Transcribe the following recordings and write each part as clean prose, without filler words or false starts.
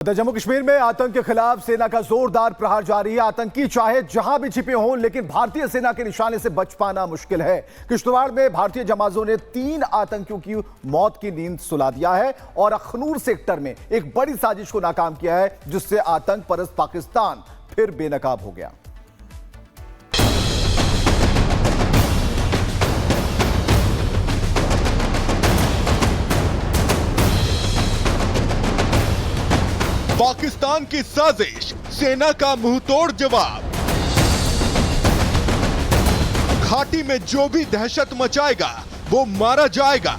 जम्मू कश्मीर में आतंक के खिलाफ सेना का जोरदार प्रहार जारी है। आतंकी चाहे जहां भी छिपे हों, लेकिन भारतीय सेना के निशाने से बच पाना मुश्किल है। किश्तवाड़ में भारतीय जमातों ने 3 आतंकियों की मौत की नींद सुला दिया है और अखनूर सेक्टर में एक बड़ी साजिश को नाकाम किया है, जिससे आतंक परस्त पाकिस्तान फिर बेनकाब हो गया। पाकिस्तान की साजिश, सेना का मुंहतोड़ जवाब। घाटी में जो भी दहशत मचाएगा वो मारा जाएगा।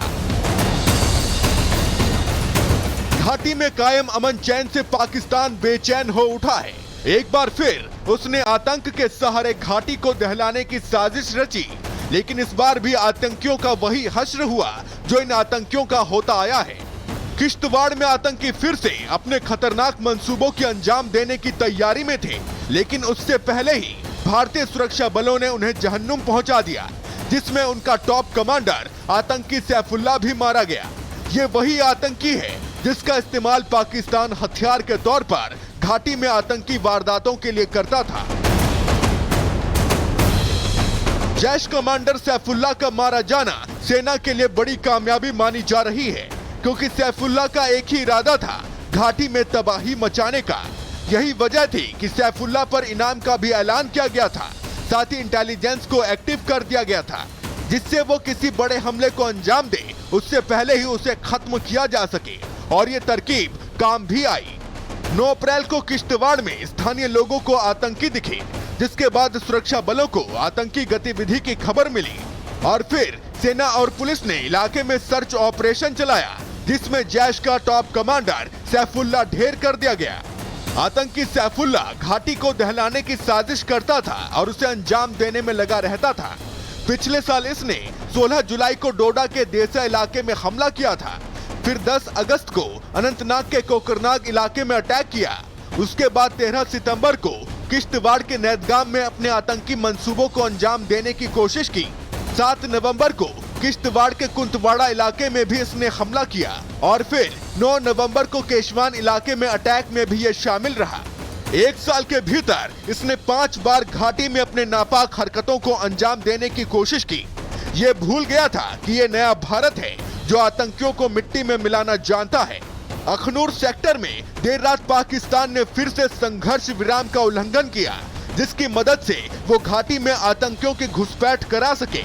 घाटी में कायम अमन चैन से पाकिस्तान बेचैन हो उठा है। एक बार फिर उसने आतंक के सहारे घाटी को दहलाने की साजिश रची, लेकिन इस बार भी आतंकियों का वही हश्र हुआ जो इन आतंकियों का होता आया है। किश्तवाड़ में आतंकी फिर से अपने खतरनाक मंसूबों की अंजाम देने की तैयारी में थे, लेकिन उससे पहले ही भारतीय सुरक्षा बलों ने उन्हें जहन्नुम पहुंचा दिया, जिसमें उनका टॉप कमांडर आतंकी सैफुल्लाह भी मारा गया। ये वही आतंकी है जिसका इस्तेमाल पाकिस्तान हथियार के तौर पर घाटी में आतंकी वारदातों के लिए करता था। जैश कमांडर सैफुल्लाह का मारा जाना सेना के लिए बड़ी कामयाबी मानी जा रही है, क्योंकि सैफुल्लाह का एक ही इरादा था, घाटी में तबाही मचाने का। यही वजह थी कि सैफुल्लाह पर इनाम का भी ऐलान किया गया था। साथ ही इंटेलिजेंस को एक्टिव कर दिया गया था, जिससे वो किसी बड़े हमले को अंजाम दे उससे पहले ही उसे खत्म किया जा सके, और ये तरकीब काम भी आई। 9 अप्रैल को किश्तवाड़ में स्थानीय लोगों को आतंकी दिखे, जिसके बाद सुरक्षा बलों को आतंकी गतिविधि की खबर मिली और फिर सेना और पुलिस ने इलाके में सर्च ऑपरेशन चलाया, जिसमें जैश का टॉप कमांडर सैफुल्लाह ढेर कर दिया गया। आतंकी सैफुल्लाह घाटी को दहलाने की साजिश करता था और उसे अंजाम देने में लगा रहता था। पिछले साल इसने 16 जुलाई को डोडा के देसा इलाके में हमला किया था। फिर 10 अगस्त को अनंतनाग के कोकरनाग इलाके में अटैक किया। उसके बाद 13 सितंबर को किश्तवाड़ के नैदगाम में अपने आतंकी मंसूबों को अंजाम देने की कोशिश की। 7 नवंबर को किश्तवाड़ के कुंतवाड़ा इलाके में भी इसने हमला किया और फिर 9 नवंबर को केशवान इलाके में अटैक में भी ये शामिल रहा। 1 साल के भीतर इसने 5 बार घाटी में अपने नापाक हरकतों को अंजाम देने की कोशिश की। ये भूल गया था कि ये नया भारत है जो आतंकियों को मिट्टी में मिलाना जानता है। अखनूर सेक्टर में देर रात पाकिस्तान ने फिर से संघर्ष विराम का उल्लंघन किया, जिसकी मदद से वो घाटी में आतंकियों की घुसपैठ करा सके।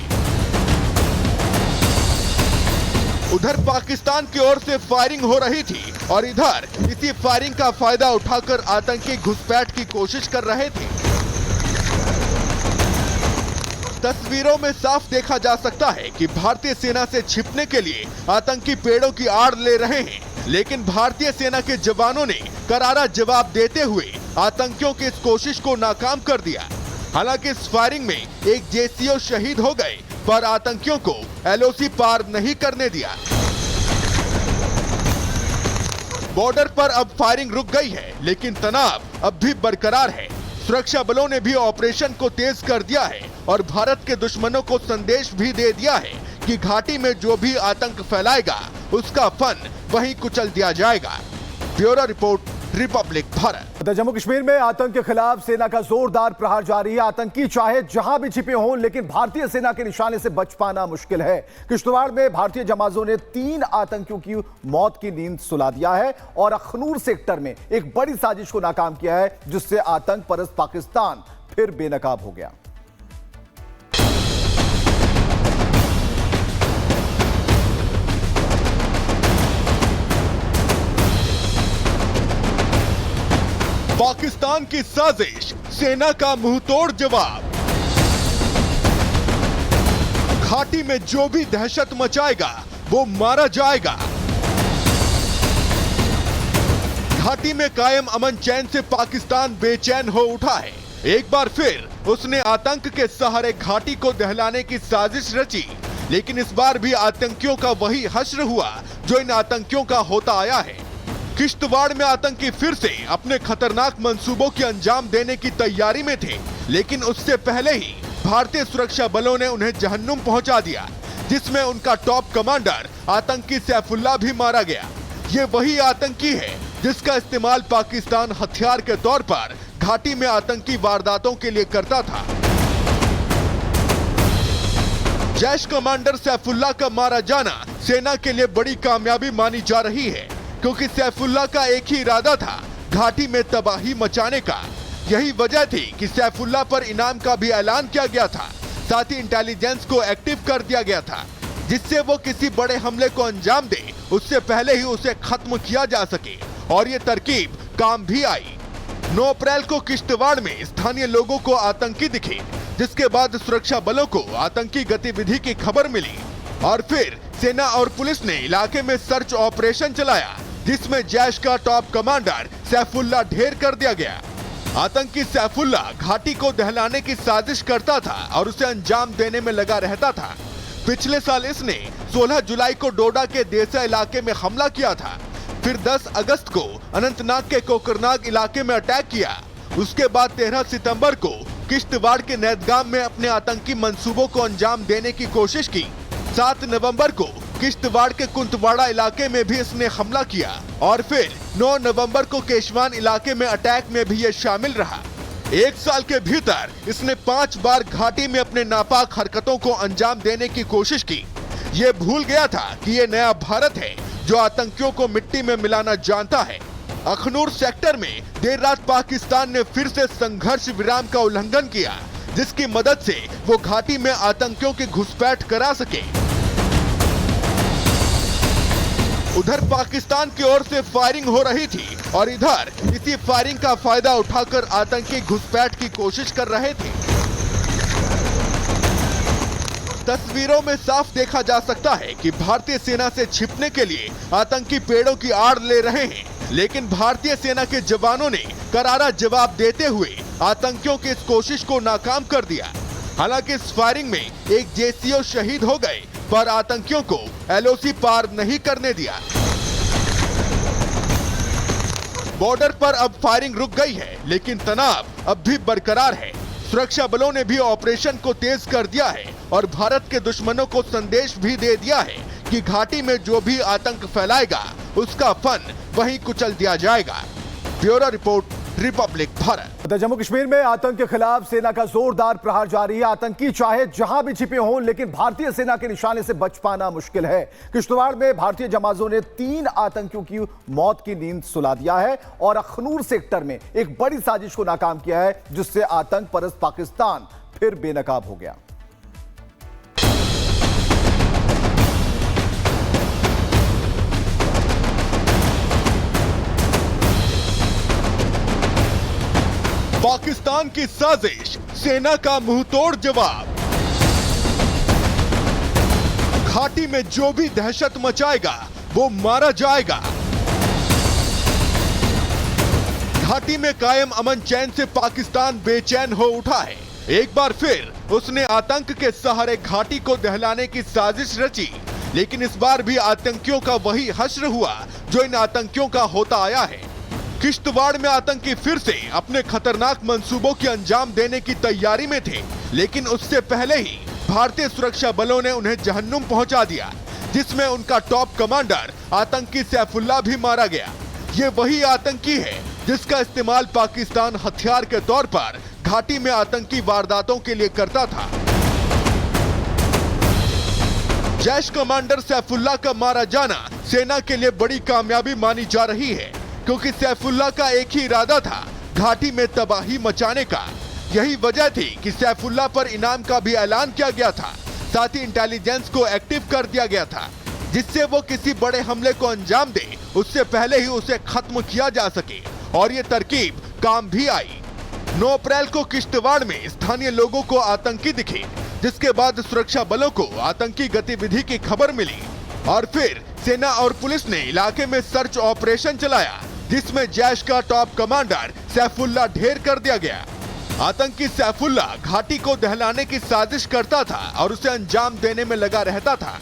उधर पाकिस्तान की ओर से फायरिंग हो रही थी और इधर इसी फायरिंग का फायदा उठाकर आतंकी घुसपैठ की कोशिश कर रहे थे। तस्वीरों में साफ देखा जा सकता है कि भारतीय सेना से छिपने के लिए आतंकी पेड़ों की आड़ ले रहे हैं, लेकिन भारतीय सेना के जवानों ने करारा जवाब देते हुए आतंकियों की इस कोशिश को नाकाम कर दिया। हालांकि इस फायरिंग में एक जेसीओ शहीद हो गए, पर आतंकियों को एलओसी पार नहीं करने दिया। बॉर्डर पर अब फायरिंग रुक गई है, लेकिन तनाव अब भी बरकरार है। सुरक्षा बलों ने भी ऑपरेशन को तेज कर दिया है और भारत के दुश्मनों को संदेश भी दे दिया है कि घाटी में जो भी आतंक फैलाएगा उसका फन वहीं कुचल दिया जाएगा। Bureau report, Republic Bharat. Jammu Kashmir में आतंक के खिलाफ सेना का जोरदार प्रहार जारी है। आतंकी चाहे जहां भी छिपे हों, लेकिन भारतीय सेना के निशाने से बच पाना मुश्किल है। किश्तवाड़ में भारतीय जमातों ने 3 आतंकियों की मौत की नींद सुला दिया है और अखनूर सेक्टर में एक बड़ी साजिश को नाकाम किया है, जिससे आतंक परस्त पाकिस्तान फिर बेनकाब हो गया। पाकिस्तान की साजिश, सेना का मुंहतोड़ जवाब। घाटी में जो भी दहशत मचाएगा वो मारा जाएगा। घाटी में कायम अमन चैन से पाकिस्तान बेचैन हो उठा है। एक बार फिर उसने आतंक के सहारे घाटी को दहलाने की साजिश रची, लेकिन इस बार भी आतंकियों का वही हश्र हुआ जो इन आतंकियों का होता आया है। किश्तवाड़ में आतंकी फिर से अपने खतरनाक मंसूबों की अंजाम देने की तैयारी में थे, लेकिन उससे पहले ही भारतीय सुरक्षा बलों ने उन्हें जहन्नुम पहुंचा दिया, जिसमें उनका टॉप कमांडर आतंकी सैफुल्लाह भी मारा गया। ये वही आतंकी है जिसका इस्तेमाल पाकिस्तान हथियार के तौर पर घाटी में आतंकी वारदातों के लिए करता था। जैश कमांडर सैफुल्लाह का मारा जाना सेना के लिए बड़ी कामयाबी मानी जा रही है, क्योंकि सैफुल्लाह का एक ही इरादा था, घाटी में तबाही मचाने का। यही वजह थी कि सैफुल्लाह पर इनाम का भी ऐलान किया गया था। साथ ही इंटेलिजेंस को एक्टिव कर दिया गया था, जिससे वो किसी बड़े हमले को अंजाम दे उससे पहले ही उसे खत्म किया जा सके। और ये तरकीब काम भी आई। 9 अप्रैल को किश्तवाड़ में स्थानीय लोगों को आतंकी दिखे, जिसके बाद सुरक्षा बलों को आतंकी गतिविधि की खबर मिली और फिर सेना और पुलिस ने इलाके में सर्च ऑपरेशन चलाया, जिसमें जैश का टॉप कमांडर सैफुल्लाह ढेर कर दिया गया। आतंकी सैफुल्लाह घाटी को दहलाने की साजिश करता था और उसे अंजाम देने में लगा रहता था। पिछले साल इसने 16 जुलाई को डोडा के देसा इलाके में हमला किया था। फिर 10 अगस्त को अनंतनाग के कोकरनाग इलाके में अटैक किया। उसके बाद 13 सितंबर को किश्तवाड़ के नैदगाम में अपने आतंकी मंसूबों को अंजाम देने की कोशिश की। 7 नवंबर को किश्तवाड़ के कुंतवाड़ा इलाके में भी इसने हमला किया और फिर 9 नवंबर को केशवान इलाके में अटैक में भी ये शामिल रहा। 1 साल के भीतर इसने 5 बार घाटी में अपने नापाक हरकतों को अंजाम देने की कोशिश की। ये भूल गया था कि ये नया भारत है जो आतंकियों को मिट्टी में मिलाना जानता है। अखनूर सेक्टर में देर रात पाकिस्तान ने फिर से संघर्ष विराम का उल्लंघन किया, जिसकी मदद से वो घाटी में आतंकियों की घुसपैठ करा सके। उधर पाकिस्तान की ओर से फायरिंग हो रही थी और इधर इसी फायरिंग का फायदा उठाकर आतंकी घुसपैठ की कोशिश कर रहे थे। तस्वीरों में साफ देखा जा सकता है कि भारतीय सेना से छिपने के लिए आतंकी पेड़ों की आड़ ले रहे हैं, लेकिन भारतीय सेना के जवानों ने करारा जवाब देते हुए आतंकियों की इस कोशिश को नाकाम कर दिया। हालांकि इस फायरिंग में एक जेसीओ शहीद हो गए, पर आतंकियों को एलओसी पार नहीं करने दिया। बॉर्डर पर अब फायरिंग रुक गई है, लेकिन तनाव अब भी बरकरार है। सुरक्षा बलों ने भी ऑपरेशन को तेज कर दिया है और भारत के दुश्मनों को संदेश भी दे दिया है कि घाटी में जो भी आतंक फैलाएगा उसका फन वहीं कुचल दिया जाएगा। Bureau report, Republic Bharat. Jammu Kashmir में आतंक के खिलाफ सेना का जोरदार प्रहार जारी है। आतंकी चाहे जहां भी छिपे हों, लेकिन भारतीय सेना के निशाने से बच पाना मुश्किल है। किश्तवाड़ में भारतीय जमातों ने 3 आतंकियों की मौत की नींद सुला दिया है और अखनूर सेक्टर में एक बड़ी साजिश को नाकाम किया है, जिससे आतंक परस्त पाकिस्तान फिर बेनकाब हो गया। पाकिस्तान की साजिश, सेना का मुंहतोड़ जवाब। घाटी में जो भी दहशत मचाएगा वो मारा जाएगा। घाटी में कायम अमन चैन से पाकिस्तान बेचैन हो उठा है। एक बार फिर उसने आतंक के सहारे घाटी को दहलाने की साजिश रची, लेकिन इस बार भी आतंकियों का वही हश्र हुआ जो इन आतंकियों का होता आया है। किश्तवाड़ में आतंकी फिर से अपने खतरनाक मंसूबों की अंजाम देने की तैयारी में थे, लेकिन उससे पहले ही भारतीय सुरक्षा बलों ने उन्हें जहन्नुम पहुंचा दिया, जिसमें उनका टॉप कमांडर आतंकी सैफुल्लाह भी मारा गया। ये वही आतंकी है जिसका इस्तेमाल पाकिस्तान हथियार के तौर पर घाटी में आतंकी वारदातों के लिए करता था। जैश कमांडर सैफुल्लाह का मारा जाना सेना के लिए बड़ी कामयाबी मानी जा रही है, क्योंकि सैफुल्लाह का एक ही इरादा था, घाटी में तबाही मचाने का। यही वजह थी कि सैफुल्लाह पर इनाम का भी ऐलान किया गया था। साथ ही इंटेलिजेंस को एक्टिव कर दिया गया था, जिससे वो किसी बड़े हमले को अंजाम दे उससे पहले ही उसे खत्म किया जा सके। और ये तरकीब काम भी आई। 9 अप्रैल को किश्तवाड़ में स्थानीय लोगों को आतंकी दिखे, जिसके बाद सुरक्षा बलों को आतंकी गतिविधि की खबर मिली और फिर सेना और पुलिस ने इलाके में सर्च ऑपरेशन चलाया, जिसमें जैश का टॉप कमांडर सैफुल्लाह ढेर कर दिया गया। आतंकी सैफुल्लाह घाटी को दहलाने की साजिश करता था और उसे अंजाम देने में लगा रहता था।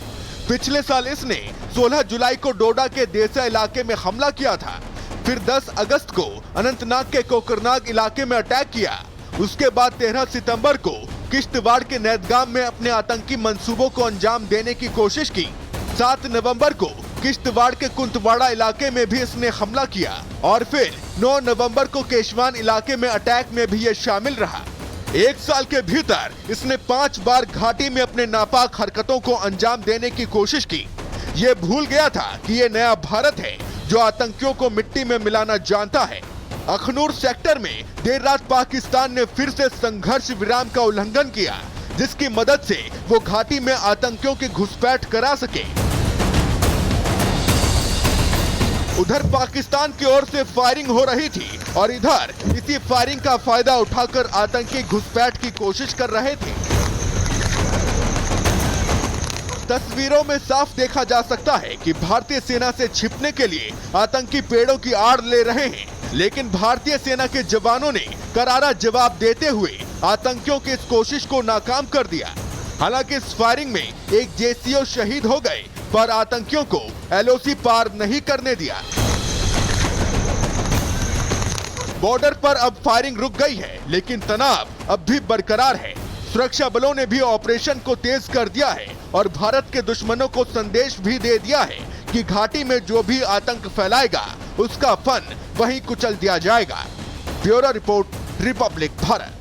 पिछले साल इसने 16 जुलाई को डोडा के देसा इलाके में हमला किया था। फिर 10 अगस्त को अनंतनाग के कोकरनाग इलाके में अटैक किया। उसके बाद 13 सितंबर को किश्तवाड़ के नैदगाम में अपने आतंकी मंसूबों को अंजाम देने की कोशिश की। 7 नवंबर को किश्तवाड़ के कुंतवाड़ा इलाके में भी इसने हमला किया और फिर 9 नवंबर को केशवान इलाके में अटैक में भी ये शामिल रहा। 1 साल के भीतर इसने 5 बार घाटी में अपने नापाक हरकतों को अंजाम देने की कोशिश की। ये भूल गया था कि ये नया भारत है जो आतंकियों को मिट्टी में मिलाना जानता है। अखनूर सेक्टर में देर रात पाकिस्तान ने फिर से संघर्ष विराम का उल्लंघन किया, जिसकी मदद से वो घाटी में आतंकियों की घुसपैठ करा सके। उधर पाकिस्तान की ओर से फायरिंग हो रही थी और इधर इसी फायरिंग का फायदा उठाकर आतंकी घुसपैठ की कोशिश कर रहे थे। तस्वीरों में साफ देखा जा सकता है कि भारतीय सेना से छिपने के लिए आतंकी पेड़ों की आड़ ले रहे हैं, लेकिन भारतीय सेना के जवानों ने करारा जवाब देते हुए आतंकियों की इस कोशिश को नाकाम कर दिया। हालांकि इस फायरिंग में एक जेसीओ शहीद हो गए, पर आतंकियों को एलओसी पार नहीं करने दिया। बॉर्डर पर अब फायरिंग रुक गई है, लेकिन तनाव अब भी बरकरार है। सुरक्षा बलों ने भी ऑपरेशन को तेज कर दिया है और भारत के दुश्मनों को संदेश भी दे दिया है कि घाटी में जो भी आतंक फैलाएगा उसका फन वहीं कुचल दिया जाएगा। Bureau report, Republic Bharat.